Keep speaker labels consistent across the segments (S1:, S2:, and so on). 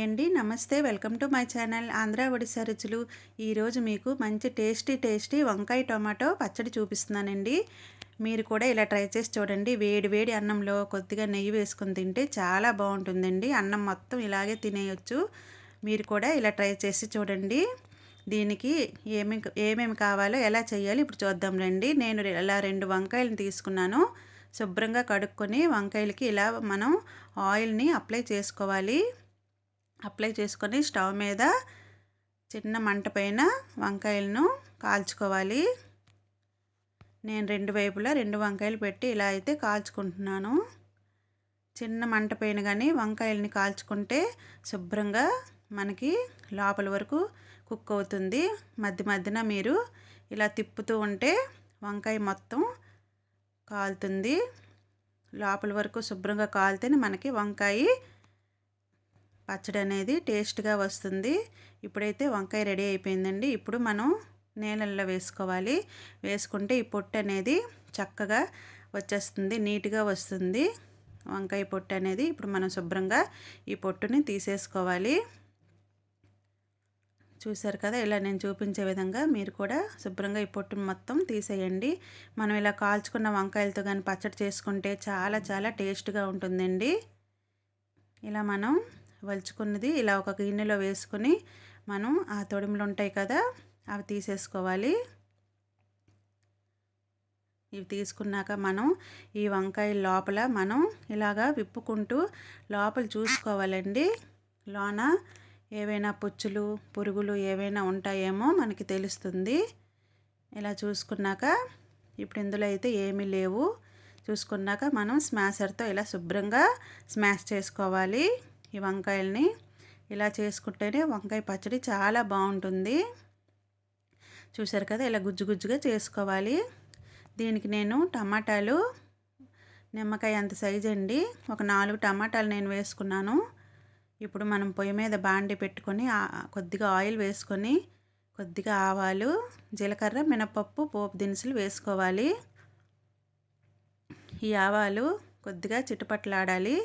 S1: Hi అండి, నమస్తే. Welcome to my channel Andhra Odisha రుచులు. ఈరోజు మీకు మంచి టేస్టీ వంకాయ టొమాటో పచ్చడి చూపిస్తున్నానండి. మీరు కూడా ఇలా ట్రై చేసి చూడండి. వేడి వేడి అన్నంలో కొద్దిగా నెయ్యి వేసుకొని తింటే చాలా బాగుంటుందండి. అన్నం మొత్తం ఇలాగే తినేయొచ్చు. మీరు కూడా ఇలా ట్రై చేసి చూడండి. దీనికి ఏమేమి కావాలో ఎలా చేయాలో ఇప్పుడు చూద్దాం రండి. నేను ఇలా 2 వంకాయలను తీసుకున్నాను. శుభ్రంగా కడుక్కొని వంకాయలకి ఇలా మనం ఆయిల్ని అప్లై చేసుకోవాలి. అప్లై చేసుకొని స్టవ్ మీద చిన్న మంట పైన వంకాయలను కాల్చుకోవాలి. నేను 2 వైపులా 2 వంకాయలు పెట్టి ఇలా అయితే కాల్చుకుంటున్నాను. చిన్న మంట పైన కానీ వంకాయలని కాల్చుకుంటే శుభ్రంగా మనకి లోపల వరకు కుక్ అవుతుంది. మధ్య మధ్యన మీరు ఇలా తిప్పుతూ ఉంటే వంకాయ మొత్తం కాలుతుంది. లోపల వరకు శుభ్రంగా కాలితేనే మనకి వంకాయ పచ్చడి అనేది టేస్ట్గా వస్తుంది. ఇప్పుడైతే వంకాయ రెడీ అయిపోయిందండి. ఇప్పుడు మనం నీళ్ళల్లో వేసుకోవాలి. వేసుకుంటే ఈ పొట్టు అనేది చక్కగా వచ్చేస్తుంది, నీట్గా వస్తుంది వంకాయ పొట్టు అనేది. ఇప్పుడు మనం శుభ్రంగా ఈ పొట్టుని తీసేసుకోవాలి. చూసారు కదా, ఇలా నేను చూపించే విధంగా మీరు కూడా శుభ్రంగా ఈ పొట్టును మొత్తం తీసేయండి. మనం ఇలా కాల్చుకున్న వంకాయలతో కానీ పచ్చడి చేసుకుంటే చాలా టేస్ట్గా ఉంటుందండి. ఇలా మనం వలుచుకున్నది ఇలా ఒక గిన్నెలో వేసుకొని మనం ఆ తొడిమలు ఉంటాయి కదా, అవి తీసేసుకోవాలి. ఇవి తీసుకున్నాక మనం ఈ వంకాయ లోపల మనం ఇలాగా విప్పుకుంటూ లోపల చూసుకోవాలండి. లోన ఏవైనా పుచ్చులు పురుగులు ఏవైనా ఉంటాయేమో మనకి తెలుస్తుంది. ఇలా చూసుకున్నాక ఇప్పుడు ఇందులో అయితే ఏమీ లేవు. చూసుకున్నాక మనం స్మాషర్తో ఇలా శుభ్రంగా స్మాష్ చేసుకోవాలి. ఈ వంకాయల్ని ఇలా చేసుకుంటేనే వంకాయ పచ్చడి చాలా బాగుంటుంది. చూసారు కదా, ఇలా గుజ్జుగా చేసుకోవాలి. దీనికి నేను టమాటాలు నిమ్మకాయ అంత సైజు అండి, ఒక 4 టమాటాలు నేను వేసుకున్నాను. ఇప్పుడు మనం పొయ్యి మీద బాండి పెట్టుకొని కొద్దిగా ఆయిల్ వేసుకొని కొద్దిగా ఆవాలు, జీలకర్ర, మినపప్పు పోపు దినుసులు వేసుకోవాలి. ఈ ఆవాలు కొద్దిగా చిటపట్లాడాలి.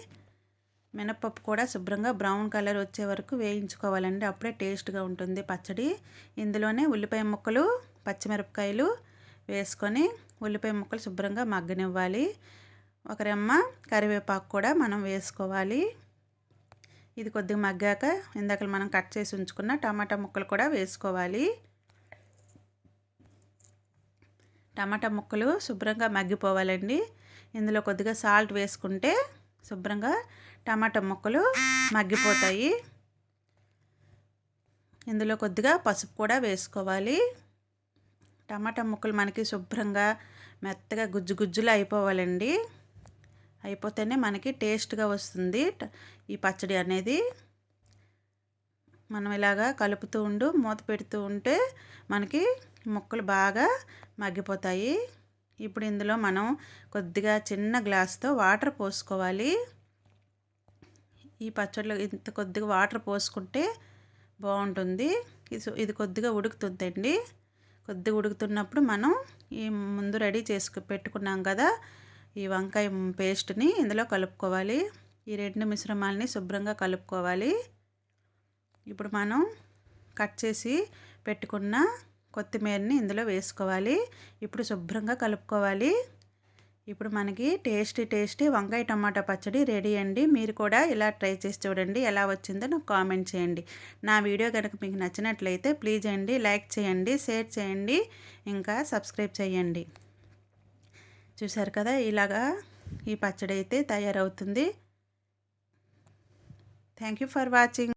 S1: మినపప్పు కూడా శుభ్రంగా బ్రౌన్ కలర్ వచ్చే వరకు వేయించుకోవాలండి. అప్పుడే టేస్ట్గా ఉంటుంది పచ్చడి. ఇందులోనే ఉల్లిపాయ ముక్కలు, పచ్చిమిరపకాయలు వేసుకొని ఉల్లిపాయ ముక్కలు శుభ్రంగా మగ్గనివ్వాలి. ఒక రెమ్మ కరివేపాకు కూడా మనం వేసుకోవాలి. ఇది కొద్దిగా మగ్గాక ఇందాక మనం కట్ చేసి ఉంచుకున్న టమాటా ముక్కలు కూడా వేసుకోవాలి. టమాటా ముక్కలు శుభ్రంగా మగ్గిపోవాలండి. ఇందులో కొద్దిగా సాల్ట్ వేసుకుంటే శుభ్రంగా టమాటా ముక్కలు మగ్గిపోతాయి. ఇందులో కొద్దిగా పసుపు కూడా వేసుకోవాలి. టమాటా ముక్కలు మనకి శుభ్రంగా మెత్తగా గుజ్జులా అయిపోవాలండి. అయిపోతేనే మనకి టేస్ట్గా వస్తుంది ఈ పచ్చడి అనేది. మనం ఇలాగా కలుపుతూ మూత పెడుతూ ఉంటే మనకి ముక్కలు బాగా మగ్గిపోతాయి. ఇప్పుడు ఇందులో మనం కొద్దిగా చిన్న గ్లాస్తో వాటర్ పోసుకోవాలి. ఈ పచ్చడిలో ఇంత కొద్దిగా వాటర్ పోసుకుంటే బాగుంటుంది. ఇది కొద్దిగా ఉడుకుతుందండి. కొద్దిగా ఉడుకుతున్నప్పుడు మనం ఈ ముందు రెడీ పెట్టుకున్నాం కదా ఈ వంకాయ పేస్ట్ని ఇందులో కలుపుకోవాలి. ఈ 2 మిశ్రమాలని శుభ్రంగా కలుపుకోవాలి. ఇప్పుడు మనం కట్ చేసి పెట్టుకున్న కొత్తిమీరని ఇందులో వేసుకోవాలి. ఇప్పుడు శుభ్రంగా కలుపుకోవాలి. ఇప్పుడు మనకి టేస్టీ వంకాయ టమాటా పచ్చడి రెడీ అండి. మీరు కూడా ఇలా ట్రై చేసి చూడండి. ఎలా వచ్చిందో నాకు కామెంట్ చేయండి. నా వీడియో కనుక మీకు నచ్చినట్లయితే ప్లీజ్ అండి లైక్ చేయండి, షేర్ చేయండి, ఇంకా సబ్స్క్రైబ్ చేయండి. చూసారు కదా, ఇలాగా ఈ పచ్చడి అయితే తయారవుతుంది. Thank you for watching.